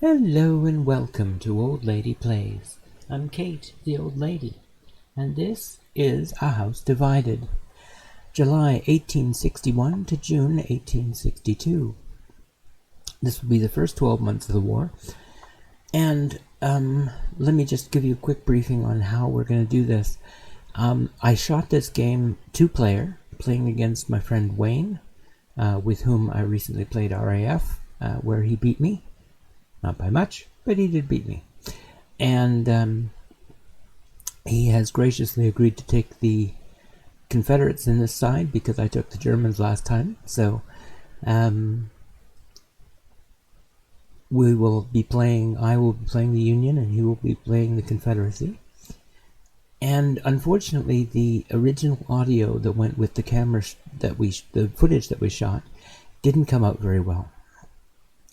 Hello and welcome to Old Lady Plays. I'm Kate, the old lady, and this is A House Divided, July 1861 to June 1862. This will be the first 12 months of the war, and let me just give you a quick briefing on how we're going to do this. I shot this game two-player, playing against my friend Wayne, with whom I recently played RAF, where he beat me. Not by much, but he did beat me. And he has graciously agreed to take the Confederates in this side because I took the Germans last time. So we will be playing, I will be playing the Union and he will be playing the Confederacy. And unfortunately, the original audio that went with the camera the footage that we shot didn't come out very well.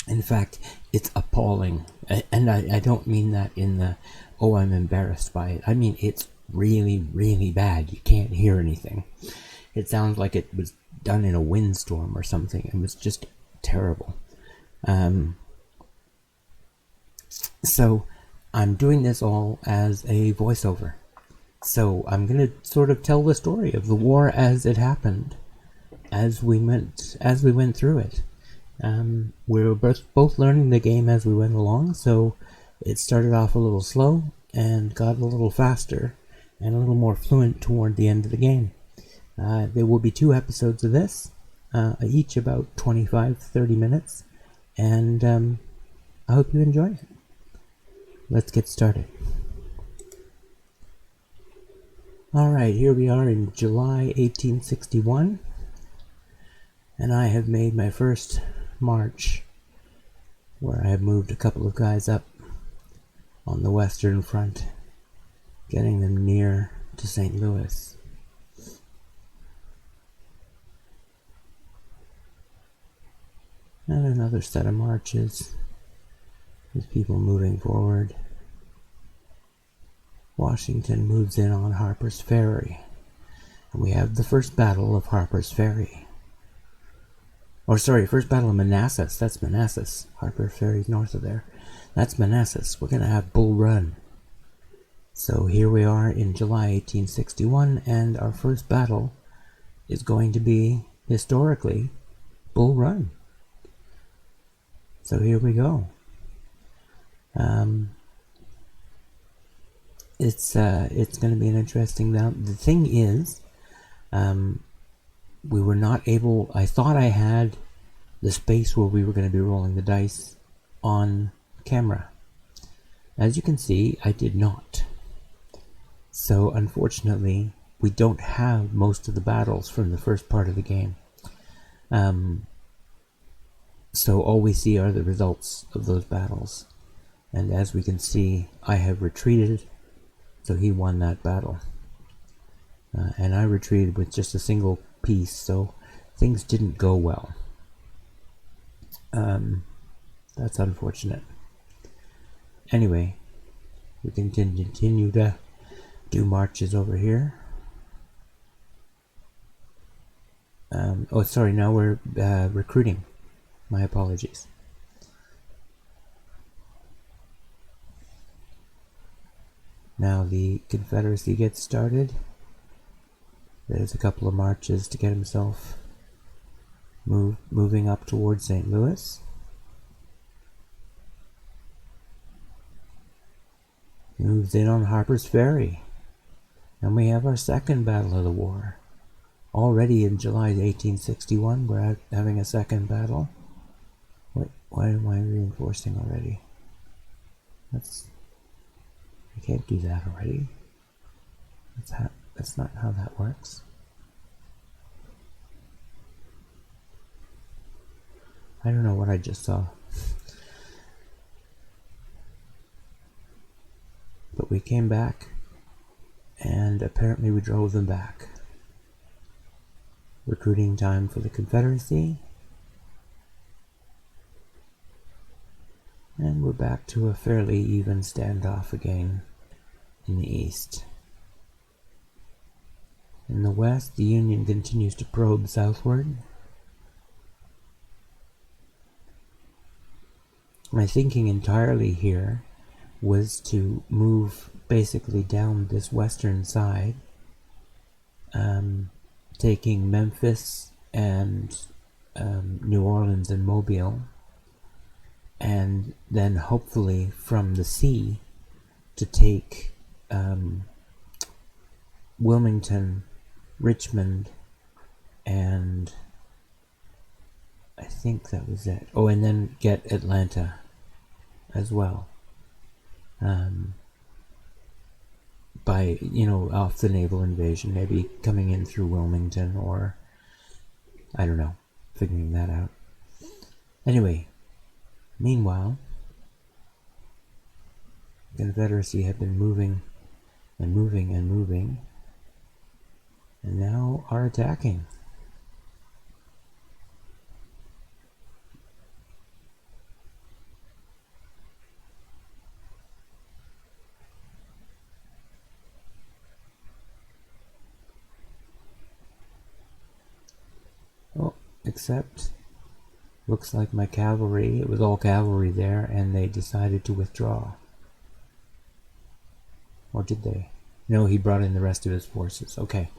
In fact, it's appalling. And I don't mean that in the, oh, I'm embarrassed by it. I mean, it's really, really bad. You can't hear anything. It sounds like it was done in a windstorm or something. It was just terrible. So I'm doing this all as a voiceover. So I'm going to sort of tell the story of the war as it happened, as we went through it. We were both learning the game as we went along, so it started off a little slow and got a little faster and a little more fluent toward the end of the game. There will be 2 episodes of this, each about 25-30 minutes, and I hope you enjoy it. Let's get started. Alright, here we are in July 1861, and I have made my first march, where I have moved a couple of guys up on the western front, getting them near to St. Louis. And another set of marches with people moving forward. Washington moves in on Harpersbury, and we have the first battle of Harpersbury. First battle of Manassas. That's Manassas. Harpersbury's north of there. That's Manassas. We're going to have Bull Run. So here we are in July 1861, and our first battle is going to be, historically, Bull Run. So here we go. It's going to be an interesting battle. The thing is, we were not able, I thought I had the space where we were going to be rolling the dice on camera. As you can see, I did not. So unfortunately, we don't have most of the battles from the first part of the game. So all we see are the results of those battles. And as we can see, I have retreated, so he won that battle. And I retreated with just a single piece, so things didn't go well. That's unfortunate. Anyway, we can continue to do marches over here. Now we're recruiting. My apologies. Now the Confederacy gets started. There's a couple of marches to get himself moving up towards St. Louis. Moves in on Harpersbury. And we have our second battle of the war. Already in July 1861, we're having a second battle. Wait, why am I reinforcing already? I can't do that already. That's not how that works. I don't know what I just saw. But we came back, and apparently we drove them back. Recruiting time for the Confederacy. And we're back to a fairly even standoff again in the east. In the west, the Union continues to probe southward. My thinking entirely here was to move basically down this western side, taking Memphis and New Orleans and Mobile, and then hopefully from the sea to take Wilmington, Richmond, and I think that was it. Oh, and then get Atlanta as well. By, off the Naval Invasion, maybe coming in through Wilmington, or I don't know, figuring that out. Anyway, meanwhile, the Confederacy had been moving and moving and moving, and now are attacking. Oh, except looks like my cavalry, it was all cavalry there, and they decided to withdraw. Or did they? No, he brought in the rest of his forces. Okay.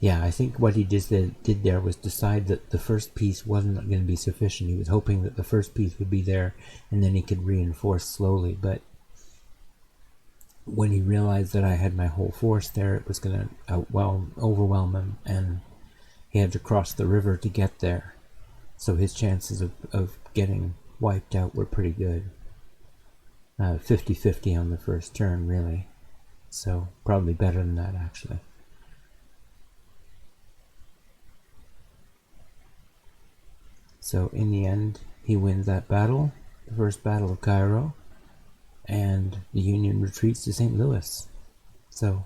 Yeah, I think what he did there was decide that the first piece wasn't going to be sufficient. He was hoping that the first piece would be there, and then he could reinforce slowly. But when he realized that I had my whole force there, it was going to overwhelm him, and he had to cross the river to get there. So his chances of getting wiped out were pretty good. 50-50 on the first turn, really. So probably better than that, actually. So in the end, he wins that battle, the first Battle of Cairo, and the Union retreats to St. Louis. So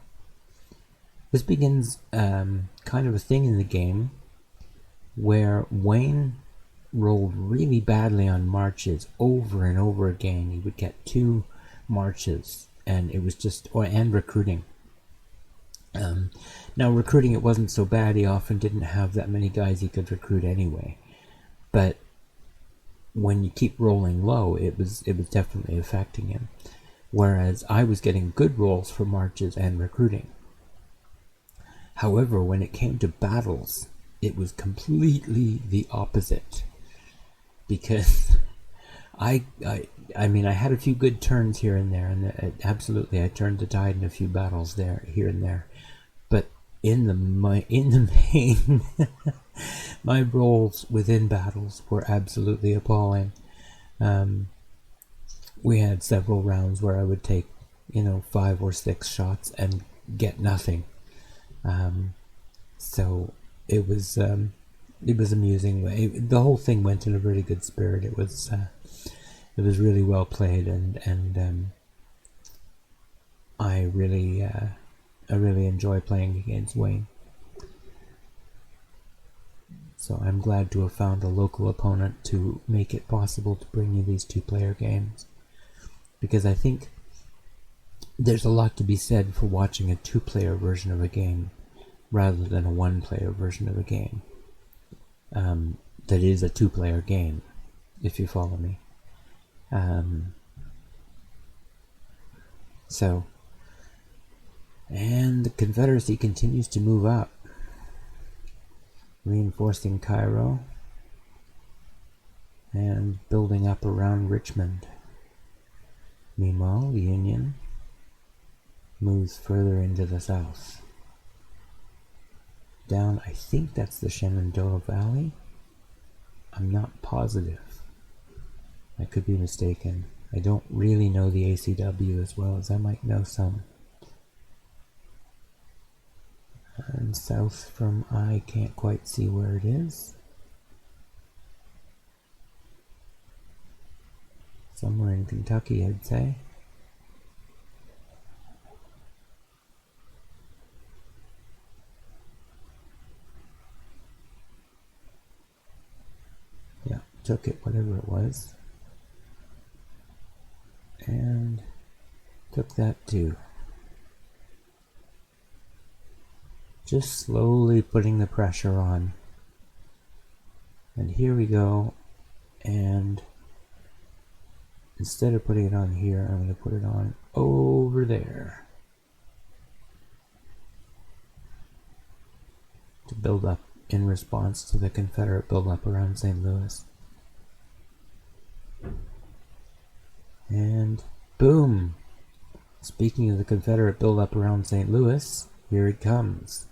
this begins kind of a thing in the game where Wayne rolled really badly on marches over and over again. He would get 2 marches, and it was just, and recruiting. Now recruiting, it wasn't so bad. He often didn't have that many guys he could recruit anyway. But when you keep rolling low, it was definitely affecting him. Whereas I was getting good rolls for marches and recruiting. However, when it came to battles, it was completely the opposite. Because I had a few good turns here and there, and absolutely I turned the tide in a few battles there, here and there. But in the main, my rolls within battles were absolutely appalling. We had several rounds where I would take, 5 or 6 shots and get nothing. So it was amusing. The whole thing went in a really good spirit. It was really well played, and I really enjoy playing against Wayne. So I'm glad to have found a local opponent to make it possible to bring you these 2-player games, because I think there's a lot to be said for watching a 2-player version of a game rather than a 1-player version of a game. That is a 2-player game, if you follow me. And the Confederacy continues to move up, reinforcing Cairo and building up around Richmond. Meanwhile, the Union moves further into the south. Down, I think that's the Shenandoah Valley. I'm not positive. I could be mistaken. I don't really know the ACW as well as I might know some. And south from I can't quite see where it is. Somewhere in Kentucky, I'd say. Yeah, took it, whatever it was. And took that too. Just slowly putting the pressure on. And here we go. And instead of putting it on here, I'm going to put it on over there to build up in response to the Confederate buildup around St. Louis. And boom! Speaking of the Confederate buildup around St. Louis, here it comes.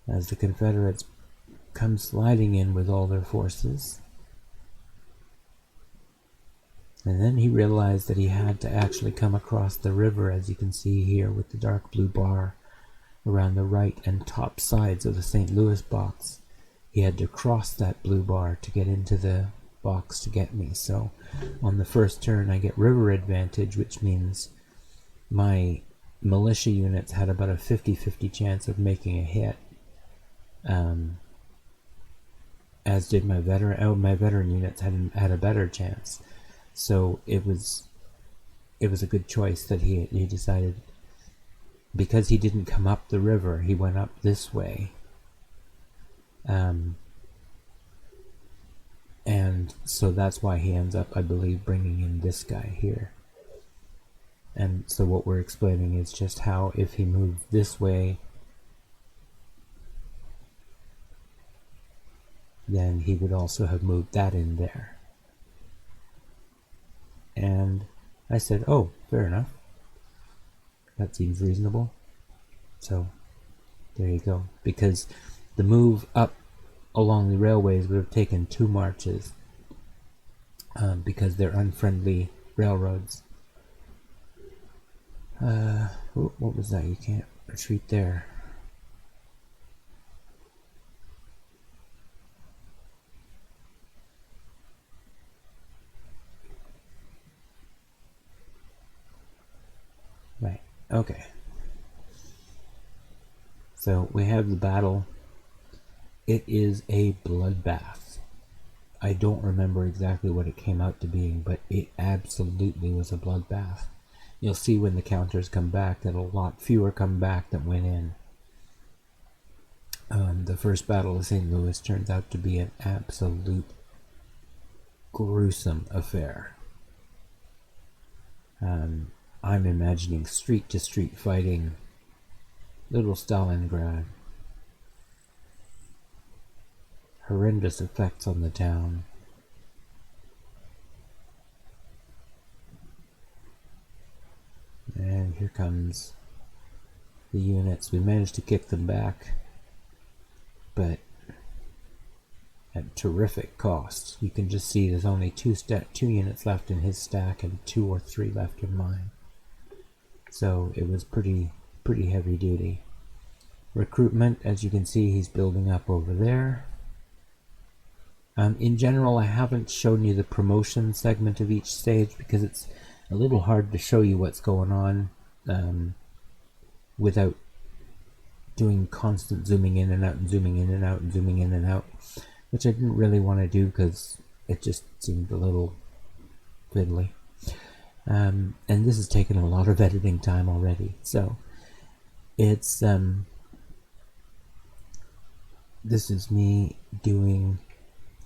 As the Confederates come sliding in with all their forces. And then he realized that he had to actually come across the river, as you can see here with the dark blue bar around the right and top sides of the St. Louis box. He had to cross that blue bar to get into the box to get me. So on the first turn I get river advantage, which means my militia units had about a 50-50 chance of making a hit. As did my veteran. Oh, my veteran units had a better chance. So it was a good choice that he decided, because he didn't come up the river, he went up this way. And so that's why he ends up, I believe, bringing in this guy here. And so what we're explaining is just how if he moved this way, then he would also have moved that in there. And I said, oh, fair enough. That seems reasonable. So there you go. Because the move up along the railways would have taken 2 marches because they're unfriendly railroads. What was that? You can't retreat there. Right, okay. So we have the battle. It is a bloodbath. I don't remember exactly what it came out to being, but it absolutely was a bloodbath. You'll see when the counters come back that a lot fewer come back than went in. The first battle of St. Louis turns out to be an absolute gruesome affair. I'm imagining street-to-street fighting, little Stalingrad, horrendous effects on the town. And here comes the units. We managed to kick them back, but at terrific cost. You can just see there's only two units left in his stack and 2 or 3 left in mine. So it was pretty heavy duty. Recruitment, as you can see, he's building up over there. In general, I haven't shown you the promotion segment of each stage because it's a little hard to show you what's going on without doing constant zooming in and out and zooming in and out and zooming in and out, which I didn't really want to do because it just seemed a little fiddly. And this has taken a lot of editing time already, so it's this is me doing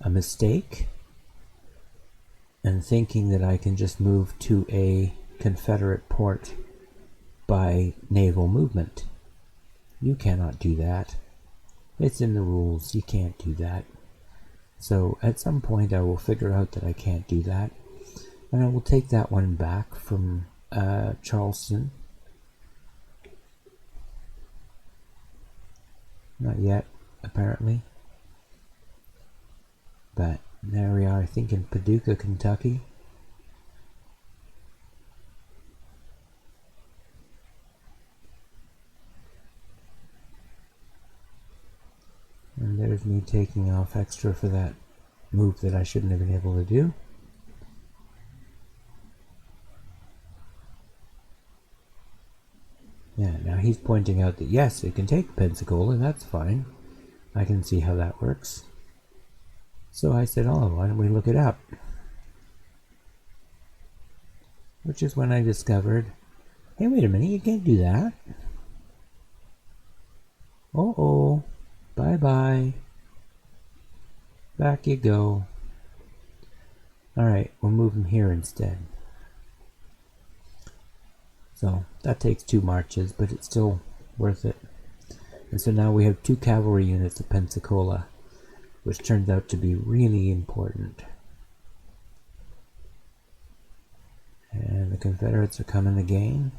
a mistake and thinking that I can just move to a Confederate port by naval movement. You cannot do that. It's in the rules. You can't do that. So at some point I will figure out that I can't do that, and I will take that one back from Charleston. Not yet, apparently. But there we are, I think in Paducah, Kentucky. And there's me taking off extra for that move that I shouldn't have been able to do. Yeah, now he's pointing out that yes, it can take Pensacola, that's fine. I can see how that works. So I said, oh, why don't we look it up? Which is when I discovered, hey, wait a minute, you can't do that. Uh-oh, bye-bye. Back you go. Alright, we'll move them here instead. So that takes 2 marches, but it's still worth it. And so now we have 2 cavalry units at Pensacola, which turns out to be really important. And the Confederates are coming again.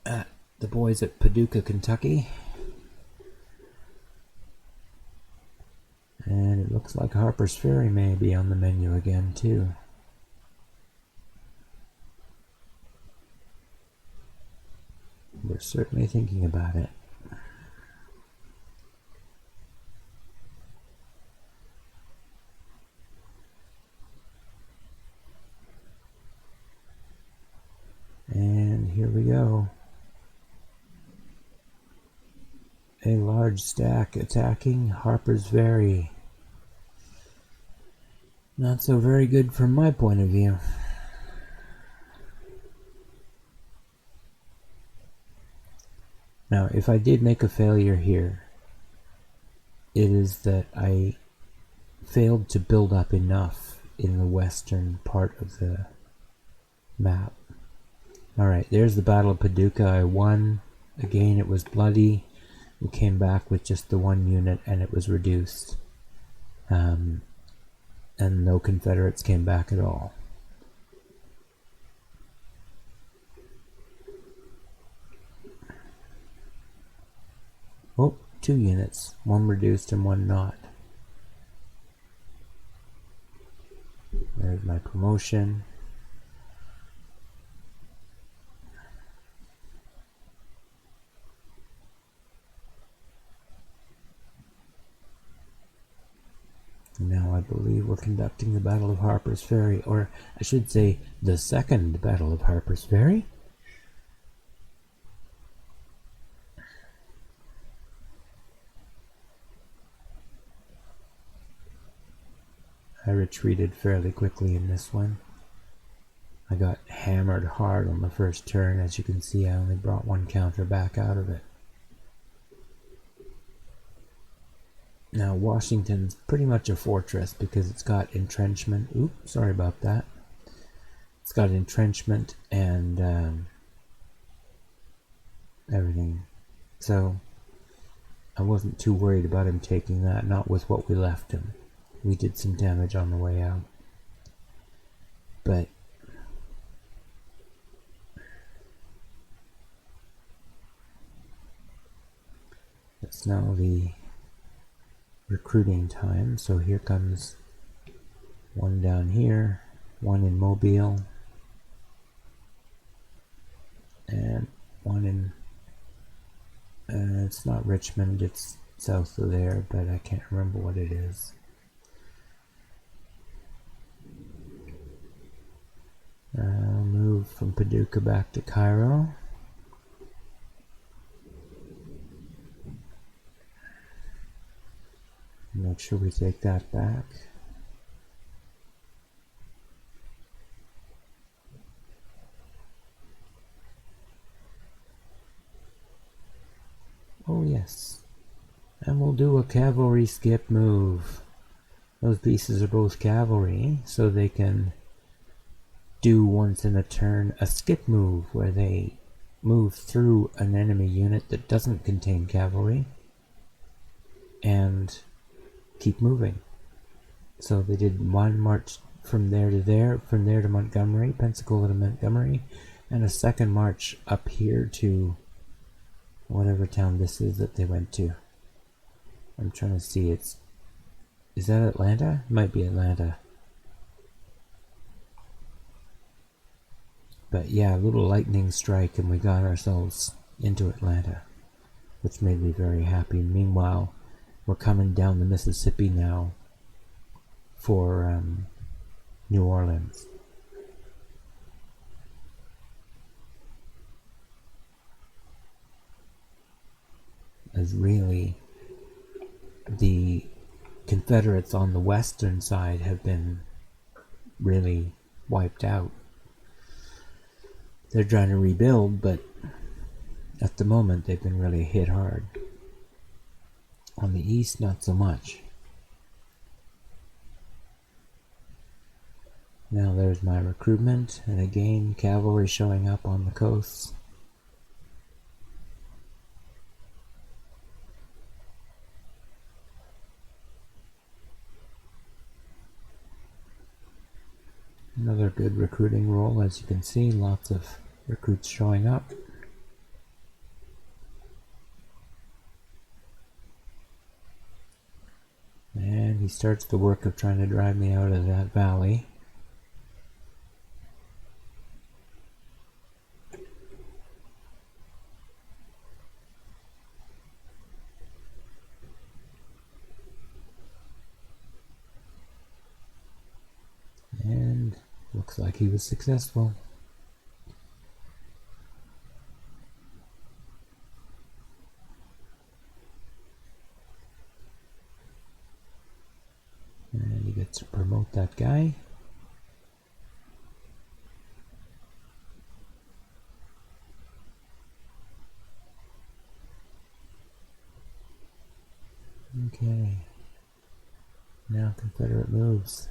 The boys at Paducah, Kentucky. And it looks like Harpersbury may be on the menu again too. We're certainly thinking about it. And here we go. A large stack attacking Harpersbury. Not so very good from my point of view. Now, if I did make a failure here, it is that I failed to build up enough in the western part of the map. Alright, there's the Battle of Paducah. I won. Again, it was bloody. We came back with just the 1 unit and it was reduced. And no Confederates came back at all. Oh, 2 units. 1 reduced and 1 not. There's my promotion. Now I believe we're conducting the Battle of Harpersbury, or I should say the second Battle of Harpersbury. I retreated fairly quickly in this one. I got hammered hard on the first turn. As you can see, I only brought 1 counter back out of it. Now Washington's pretty much a fortress because it's got entrenchment. Oops, sorry about that. It's got entrenchment and everything. So I wasn't too worried about him taking that, not with what we left him. We did some damage on the way out. But it's now the recruiting time. So here comes 1 down here, 1 in Mobile, and 1 in it's not Richmond, it's south of there, but I can't remember what it is. I'll move from Paducah back to Cairo. Make sure we take that back. Oh yes. And we'll do a cavalry skip move. Those pieces are both cavalry, so they can do once in a turn a skip move where they move through an enemy unit that doesn't contain cavalry and keep moving. So they did 1 march from there to there, from there to Montgomery, Pensacola to Montgomery, and a 2nd march up here to whatever town this is that they went to. I'm trying to see, is that Atlanta? It might be Atlanta. But yeah, a little lightning strike and we got ourselves into Atlanta, which made me very happy. Meanwhile, we're coming down the Mississippi now for New Orleans. As really, the Confederates on the western side have been really wiped out. They're trying to rebuild, but at the moment they've been really hit hard. On the east, not so much. Now there's my recruitment, and again cavalry showing up on the coast. Another good recruiting role, as you can see, lots of recruits showing up. And he starts the work of trying to drive me out of that valley. And looks like he was successful. And he gets to promote that guy. Okay. Now Confederate moves.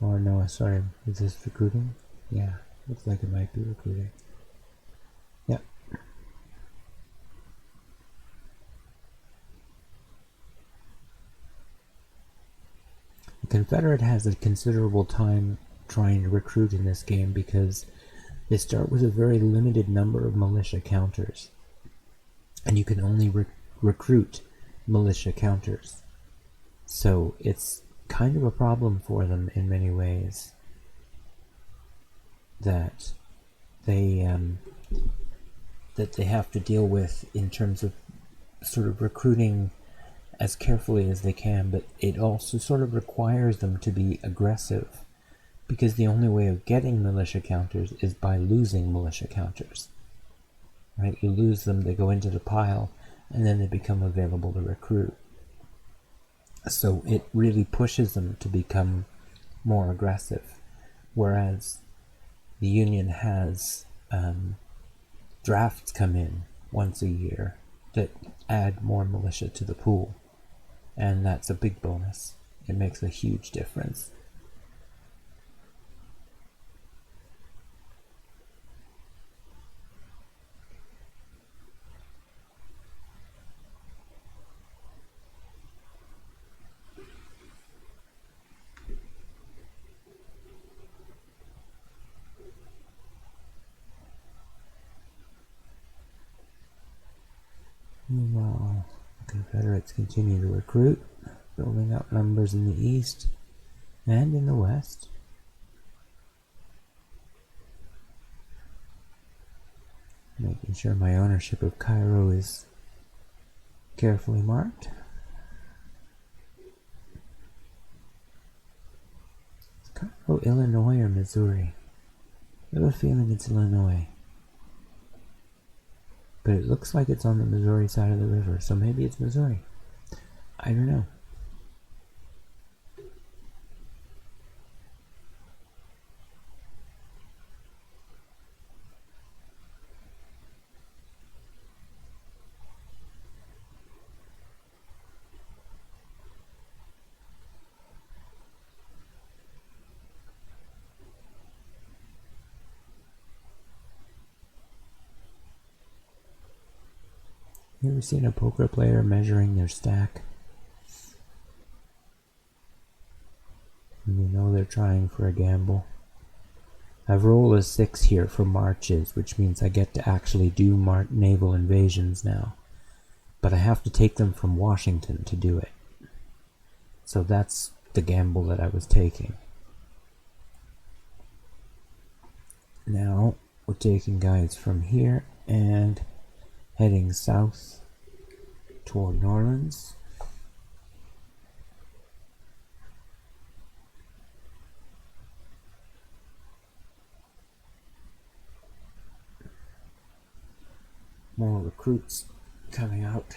Or no, sorry, is this recruiting? Yeah, looks like it might be recruiting. Yep. The Confederate has a considerable time trying to recruit in this game because they start with a very limited number of militia counters. And you can only recruit militia counters. So it's kind of a problem for them in many ways that they have to deal with in terms of sort of recruiting as carefully as they can, but it also sort of requires them to be aggressive because the only way of getting militia counters is by losing militia counters. Right? You lose them, they go into the pile, and then they become available to recruit. So it really pushes them to become more aggressive, whereas the Union has drafts come in once a year that add more militia to the pool, and that's a big bonus. It makes a huge difference. Meanwhile, the Confederates continue to recruit, building up numbers in the east and in the west. Making sure my ownership of Cairo is carefully marked. Is Cairo Illinois or Missouri? I have a feeling it's Illinois. But it looks like it's on the Missouri side of the river, so maybe it's Missouri. I don't know. You ever seen a poker player measuring their stack? And you know they're trying for a gamble. I've rolled a 6 here for marches, which means I get to actually do naval invasions now. But I have to take them from Washington to do it. So that's the gamble that I was taking. Now we're taking guys from here and heading south toward New Orleans. More recruits coming out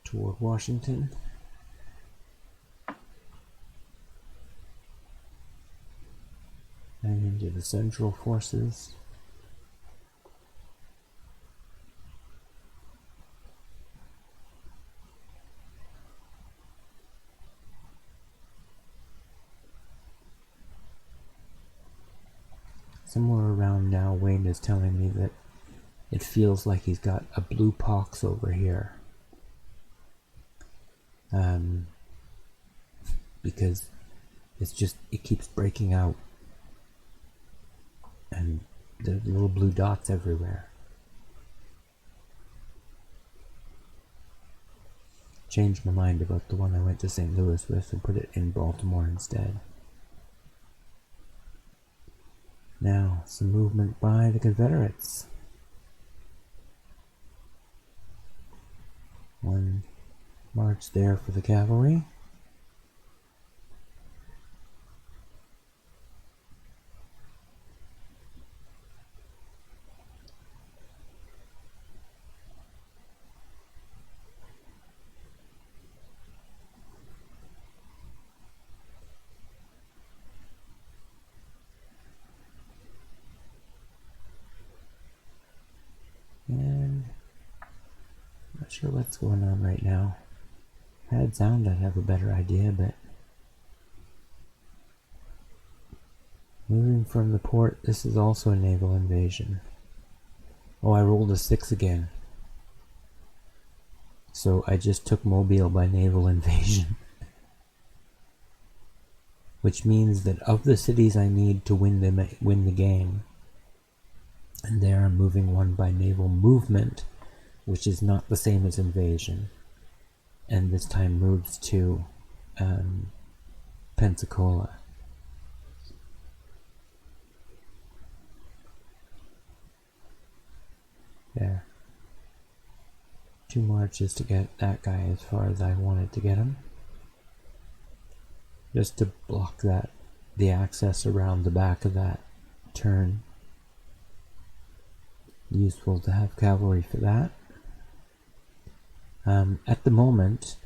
toward Washington. And into the Central Forces. somewhere around now, Wayne is telling me that it feels like he's got a blue pox over here. Because it keeps breaking out. And there's little blue dots everywhere. Changed my mind about the one I went to St. Louis with and put it in Baltimore instead. Now, some movement by the Confederates. One march there for the cavalry. And not sure what's going on right now. If I had sound, I'd have a better idea, but moving from the port, this is also a naval invasion. Oh, I rolled a 6 again. So I just took Mobile by naval invasion. Which means that of the cities I need to win the game, and there I'm moving one by naval movement, which is not the same as invasion, and this time moves to Pensacola. There. 2 marches to get that guy as far as I wanted to get him. Just to block the access around the back of that turn. Useful to have cavalry for that. At the moment,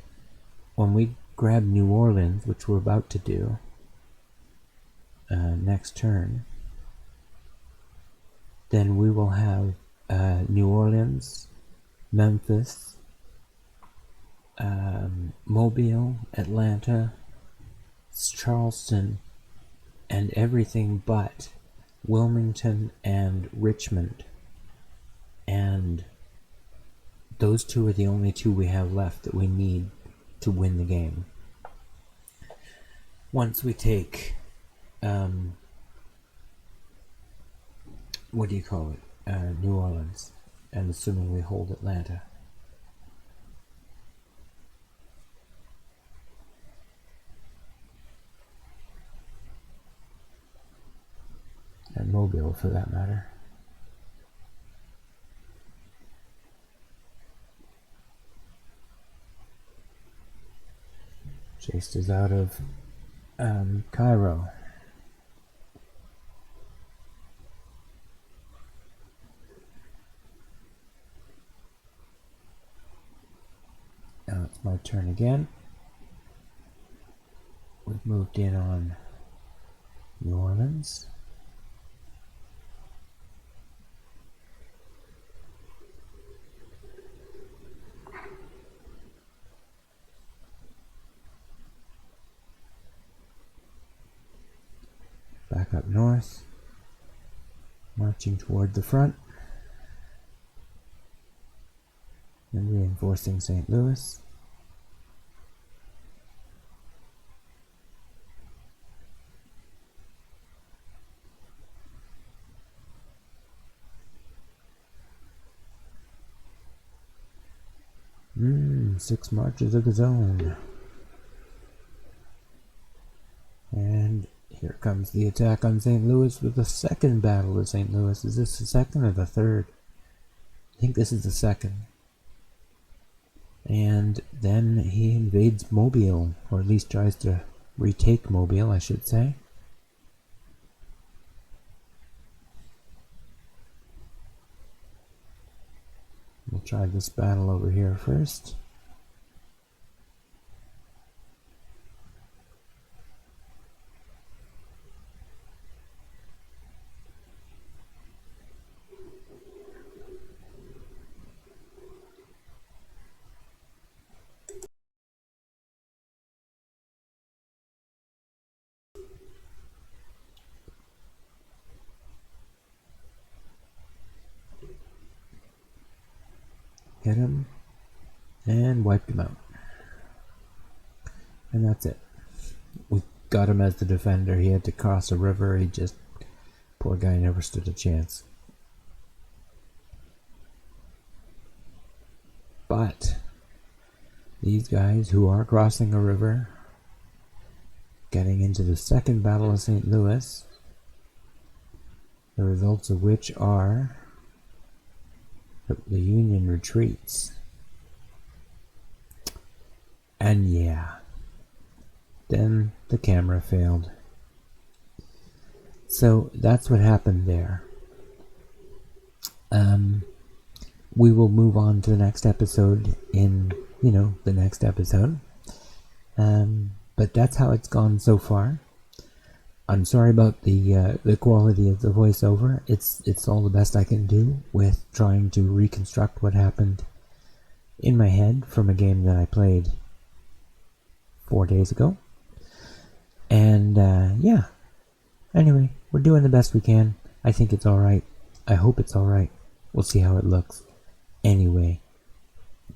when we grab New Orleans, which we're about to do next turn, then we will have New Orleans, Memphis, Mobile, Atlanta, Charleston, and everything but Wilmington and Richmond. And those 2 are the only 2 we have left that we need to win the game. Once we take, what do you call it? New Orleans, and assuming we hold Atlanta. And Mobile, for that matter. Chased us out of Cairo. Now it's my turn again. We've moved in on New Orleans. Back up north, marching toward the front, and reinforcing St. Louis. Six marches of his own. And here comes the attack on St. Louis with the second battle of St. Louis. Is this the second or the third? I think this is the second. And then he invades Mobile, or at least tries to retake Mobile, I should say. We'll try this battle over here first. hit him, and wiped him out. And that's it. We got him as the defender. He had to cross a river. Poor guy never stood a chance. But these guys who are crossing a river, getting into the Second Battle of St. Louis, the results of which are the Union retreats. And yeah, then the camera failed. So that's what happened there. We will move on to the next episode in, the next episode. But that's how it's gone so far. I'm sorry about the quality of the voiceover. It's all the best I can do with trying to reconstruct what happened in my head from a game that I played 4 days ago. And yeah. Anyway, we're doing the best we can. I think it's alright. I hope it's alright. We'll see how it looks. Anyway,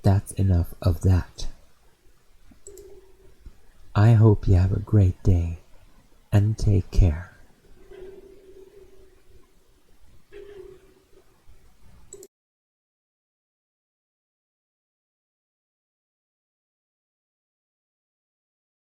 that's enough of that. I hope you have a great day, and take care.